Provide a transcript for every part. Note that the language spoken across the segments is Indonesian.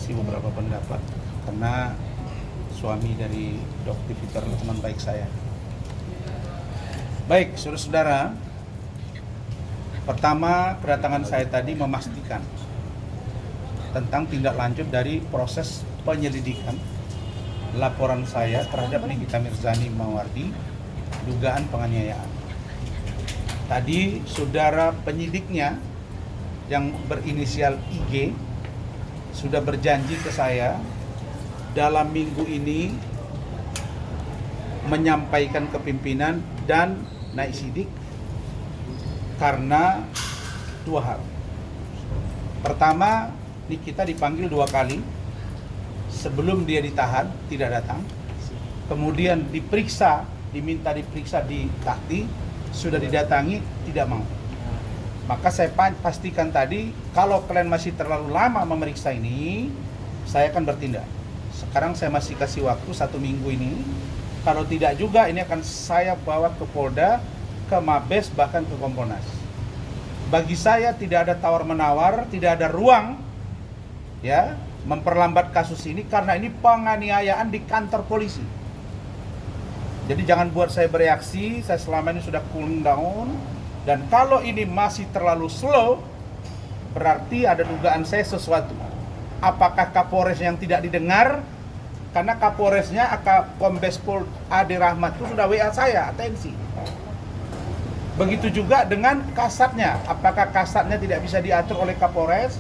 kasih beberapa pendapat karena suami dari Dr. Victor teman baik saya. Baik, saudara-saudara, pertama kedatangan saya tadi memastikan tentang tindak lanjut dari proses penyelidikan laporan saya terhadap Nikita Mirzani Mawardi dugaan penganiayaan. Tadi saudara penyidiknya yang berinisial IG sudah berjanji ke saya dalam minggu ini menyampaikan ke pimpinan dan naik sidik karena dua hal. Pertama, Nikita dipanggil 2 kali sebelum dia ditahan, tidak datang. Kemudian diminta diperiksa di Takti, sudah didatangi, tidak mau. Maka saya pastikan tadi, kalau kalian masih terlalu lama memeriksa ini, saya akan bertindak. Sekarang saya masih kasih waktu 1 minggu ini. Kalau tidak juga, ini akan saya bawa ke Polda, ke Mabes, bahkan ke Kompolnas. Bagi saya tidak ada tawar-menawar, tidak ada ruang ya memperlambat kasus ini karena ini penganiayaan di kantor polisi. Jadi jangan buat saya bereaksi, saya selama ini sudah cooling down, dan kalau ini masih terlalu slow, berarti ada dugaan saya sesuatu. Apakah Kapolres yang tidak didengar? Karena Kapolresnya Kombes Pol Ade Rahmat itu sudah WA saya, atensi. Begitu juga dengan kasatnya, apakah kasatnya tidak bisa diatur oleh Kapolres?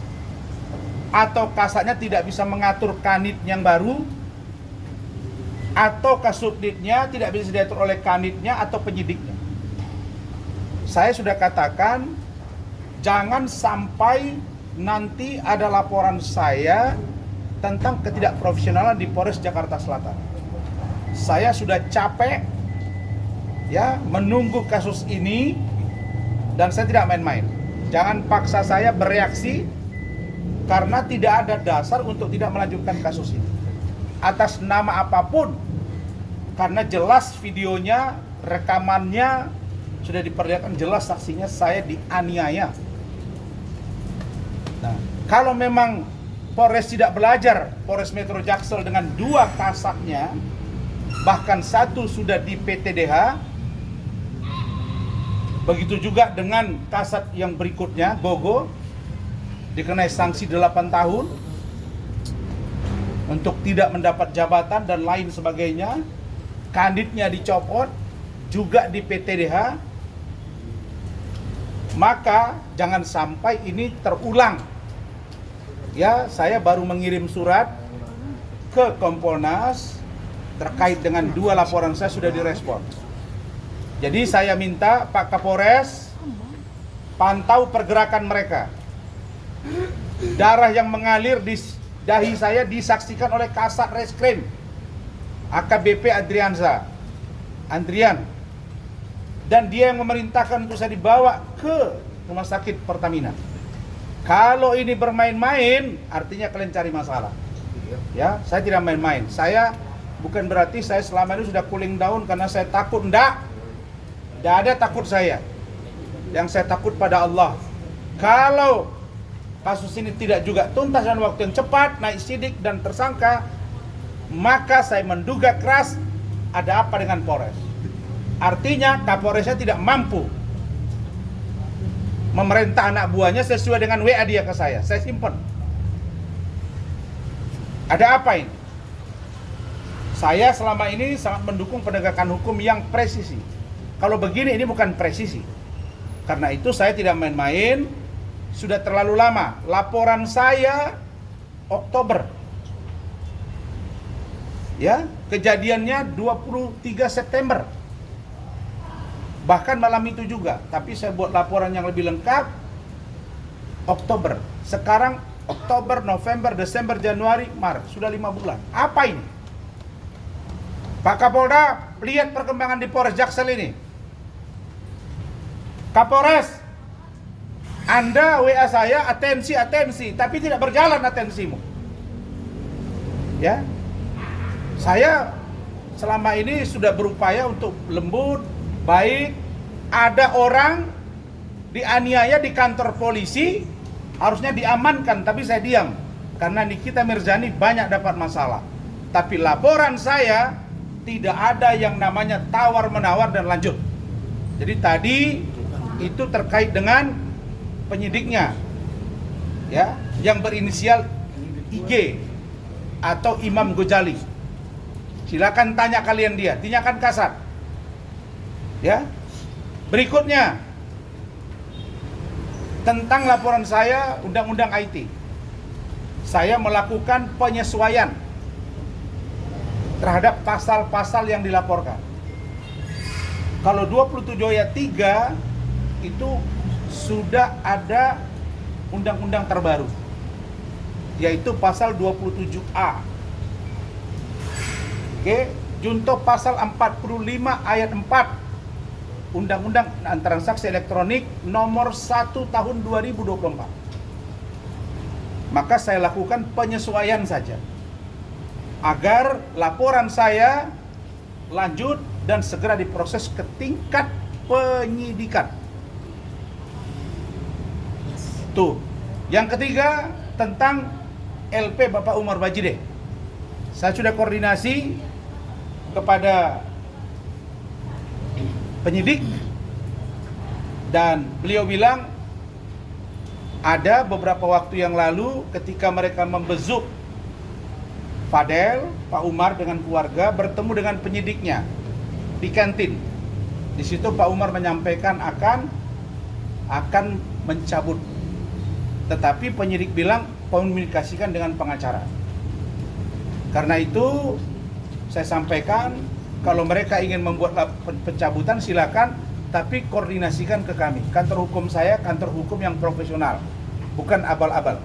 Atau kasatnya tidak bisa mengatur kanit yang baru? Atau kasubditnya tidak bisa diatur oleh kanitnya atau penyidiknya? Saya sudah katakan, jangan sampai nanti ada laporan saya tentang ketidakprofesionalan di Polres Jakarta Selatan. Saya sudah capek ya menunggu kasus ini dan saya tidak main-main. Jangan paksa saya bereaksi karena tidak ada dasar untuk tidak melanjutkan kasus ini atas nama apapun, karena jelas videonya, rekamannya sudah diperlihatkan, jelas saksinya saya dianiaya. Nah, kalau memang Polres tidak belajar, Polres Metro Jaksel dengan 2 kasatnya, bahkan 1 sudah di PTDH, begitu juga dengan kasat yang berikutnya, Gogo, dikenai sanksi 8 tahun untuk tidak mendapat jabatan dan lain sebagainya, kanitnya dicopot, juga di PTDH, maka jangan sampai ini terulang. Ya, saya baru mengirim surat ke Kompolnas terkait dengan 2 laporan saya sudah direspon. Jadi saya minta Pak Kapolres pantau pergerakan mereka. Darah yang mengalir di dahi saya disaksikan oleh Kasat Reskrim AKBP Andrian, dan dia yang memerintahkan untuk saya dibawa ke rumah sakit Pertamina. Kalau ini bermain-main, artinya kalian cari masalah. Ya, saya tidak main-main. Saya bukan berarti saya selama ini sudah cooling down karena saya takut. Tidak ada takut saya. Yang saya takut pada Allah. Kalau kasus ini tidak juga tuntas dalam waktu yang cepat, naik sidik dan tersangka, maka saya menduga keras ada apa dengan Polres. Artinya Kapolresnya tidak mampu memerintah anak buahnya sesuai dengan WA dia ke saya simpan. Ada apa ini? Saya selama ini sangat mendukung penegakan hukum yang presisi. Kalau begini ini bukan presisi. Karena itu saya tidak main-main. Sudah terlalu lama. Laporan saya Oktober. Ya, kejadiannya 23 September. Bahkan malam itu juga. Tapi saya buat laporan yang lebih lengkap Oktober. Sekarang Oktober, November, Desember, Januari, Maret. Sudah 5 bulan. Apa ini? Pak Kapolda, lihat perkembangan di Polres Jaksel ini. Kapolres, Anda WA saya atensi, tapi tidak berjalan atensimu. Ya, saya selama ini sudah berupaya untuk lembut, baik. Ada orang dianiaya di kantor polisi, harusnya diamankan, tapi saya diam. karena Nikita Mirzani banyak dapat masalah. Tapi laporan saya tidak ada yang namanya tawar-menawar dan lanjut. Jadi tadi itu terkait dengan penyidiknya, ya, yang berinisial IG atau Imam Ghazali. Silakan tanya kalian dia, tanyakan kasat. Ya. Berikutnya tentang laporan saya Undang-Undang IT. Saya melakukan penyesuaian terhadap pasal-pasal yang dilaporkan. Kalau 27 ayat 3 itu sudah ada undang-undang terbaru, yaitu pasal 27A. Oke, junto pasal 45 ayat 4 Undang-Undang Transaksi Elektronik nomor 1 tahun 2024. Maka saya lakukan penyesuaian saja agar laporan saya lanjut dan segera diproses ke tingkat penyidikan. Tuh. Yang ketiga tentang LP Bapak Umar Bajide. Saya sudah koordinasi kepada penyidik dan beliau bilang ada beberapa waktu yang lalu ketika mereka membezuk Fadel, Pak Umar dengan keluarga bertemu dengan penyidiknya di kantin. Di situ Pak Umar menyampaikan akan mencabut. Tetapi penyidik bilang komunikasikan dengan pengacara. Karena itu saya sampaikan kalau mereka ingin membuat pencabutan silakan, tapi koordinasikan ke kami. Kantor hukum saya kantor hukum yang profesional, bukan abal-abal.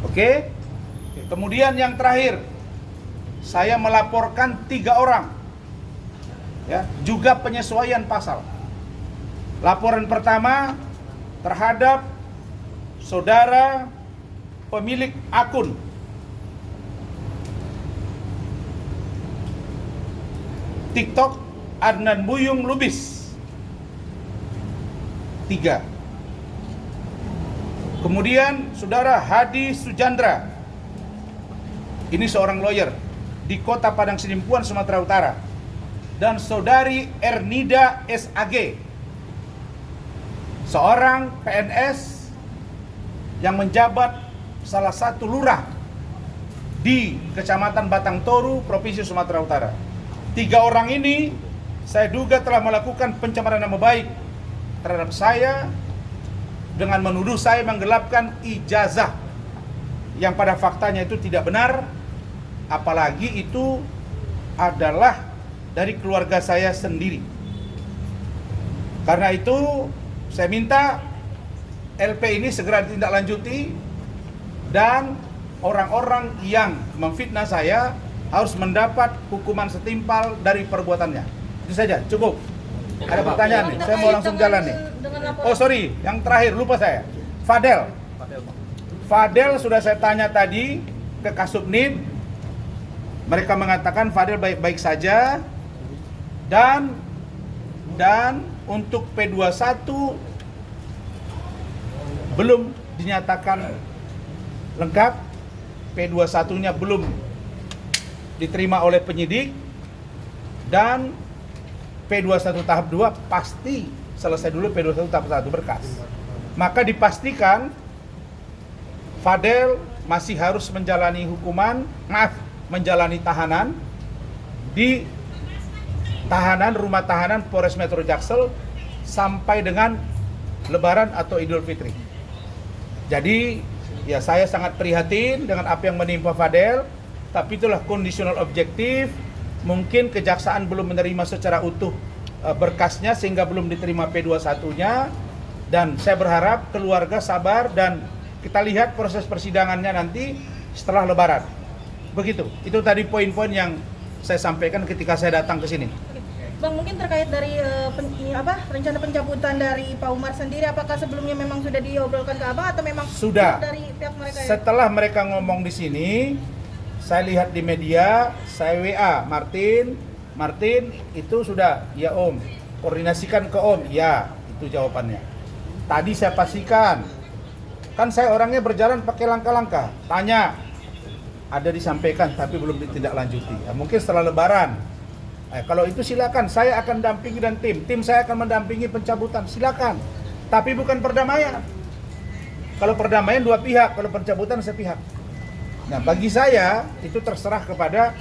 Oke? Kemudian yang terakhir, saya melaporkan 3 orang, ya, juga penyesuaian pasal. Laporan pertama terhadap saudara pemilik akun TikTok Adnan Buyung Lubis 3. Kemudian saudara Hadi Sujandra, ini seorang lawyer di Kota Padang Sidimpuan, Sumatera Utara, dan saudari Ernida SAG, seorang PNS yang menjabat salah satu lurah di Kecamatan Batang Toru, Provinsi Sumatera Utara. 3 orang ini saya duga telah melakukan pencemaran nama baik terhadap saya dengan menuduh saya menggelapkan ijazah yang pada faktanya itu tidak benar, apalagi itu adalah dari keluarga saya sendiri. Karena itu saya minta LP ini segera ditindaklanjuti dan orang-orang yang memfitnah saya harus mendapat hukuman setimpal dari perbuatannya. Itu saja, cukup. Ada pertanyaan nih, saya mau langsung jalan nih. Oh sorry, yang terakhir lupa saya. Fadel sudah saya tanya tadi ke Kasubnib. Mereka mengatakan Fadel baik-baik saja. Dan untuk P21 belum dinyatakan lengkap. P21-nya belum diterima oleh penyidik, dan P21 tahap 2 pasti selesai dulu P21 tahap 1 berkas. Maka dipastikan Fadel masih harus menjalani menjalani tahanan di rumah tahanan Polres Metro Jaksel sampai dengan Lebaran atau Idul Fitri. Jadi ya saya sangat prihatin dengan apa yang menimpa Fadel. Tapi itulah kondisional objektif. Mungkin kejaksaan belum menerima secara utuh berkasnya sehingga belum diterima P21-nya. Dan saya berharap keluarga sabar dan kita lihat proses persidangannya nanti setelah Lebaran. Begitu. Itu tadi poin-poin yang saya sampaikan ketika saya datang ke sini. Bang, mungkin terkait dari rencana pencabutan dari Pak Umar sendiri, apakah sebelumnya memang sudah diobrolkan ke Abang atau memang sudah dari pihak mereka? Setelah mereka ngomong di sini, saya lihat di media, saya WA Martin itu sudah, ya Om, koordinasikan ke Om, ya, itu jawabannya. Tadi saya pastikan Kan saya orangnya berjalan pakai langkah-langkah. Tanya, ada disampaikan tapi belum ditindaklanjuti. Ya, mungkin setelah Lebaran. Kalau itu silakan, saya akan dampingi dan tim saya akan mendampingi pencabutan, silakan. Tapi bukan perdamaian. Kalau perdamaian dua pihak, kalau pencabutan sepihak. Nah, bagi saya itu terserah kepada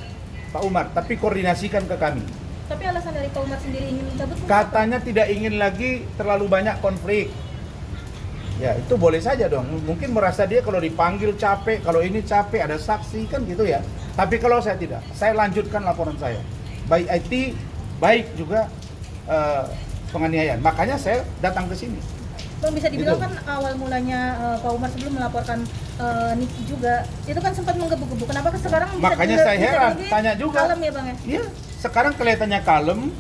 Pak Umar, tapi koordinasikan ke kami. Tapi alasan dari Pak Umar sendiri ingin mencabut? Katanya tidak ingin lagi terlalu banyak konflik. Ya, itu boleh saja dong. Mungkin merasa dia kalau dipanggil capek, kalau ini capek, ada saksi kan gitu ya. Tapi kalau saya tidak, saya lanjutkan laporan saya. Baik IT, baik juga penganiayaan. Makanya saya datang ke sini. Bang, bisa dibilang Gitu. kan awal mulanya Pak Umar sebelum melaporkan Niki juga, itu kan sempat menggebu-gebu. Kenapa sekarang bisa Makanya saya heran, tanya juga. kalem ya Bang ya? Iya, sekarang kelihatannya kalem.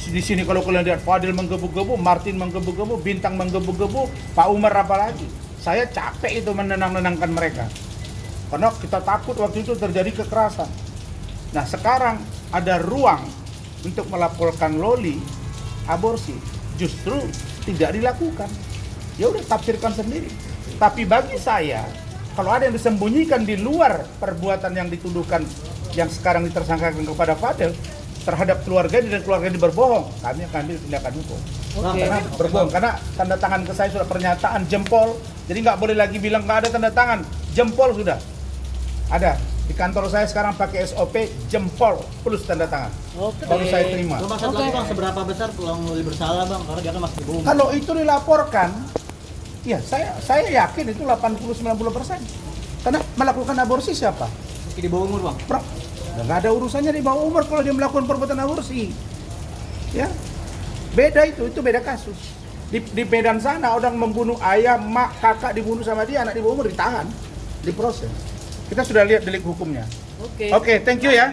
Di sini kalau kalian lihat Fadil menggebu-gebu, Martin menggebu-gebu, Bintang menggebu-gebu, Pak Umar apalagi. Saya capek itu menenang-nenangkan mereka. Karena kita takut waktu itu terjadi kekerasan. Nah, sekarang ada ruang untuk melaporkan Loli aborsi. Justru tidak dilakukan. Ya udah, tafsirkan sendiri. Tapi bagi saya, kalau ada yang disembunyikan di luar perbuatan yang dituduhkan, yang sekarang ditersangkakan kepada Fadil, terhadap keluarga dan keluarga ini berbohong, kami akan ambil tindakan hukum. Karena berbohong, karena tanda tangan ke saya sudah pernyataan jempol, jadi nggak boleh lagi bilang nggak ada tanda tangan, jempol sudah ada. Di kantor saya sekarang pakai SOP jempol plus tanda tangan. Baru saya terima. Cuma satu lagi Bang, seberapa besar peluang Loli bersalah Bang? Karena dia kan masih dibohong. Kalau itu dilaporkan, ya saya yakin itu 80-90%. Karena melakukan aborsi siapa? Meski di bawah umur Bang. Nggak ada urusannya di bawah umur kalau dia melakukan perbuatan aborsi. Ya, beda itu beda kasus. Di Medan sana orang membunuh ayah, mak, kakak dibunuh sama dia, anak di bawah umur ditahan, diproses. Kita sudah lihat delik hukumnya. Oke, thank you ya.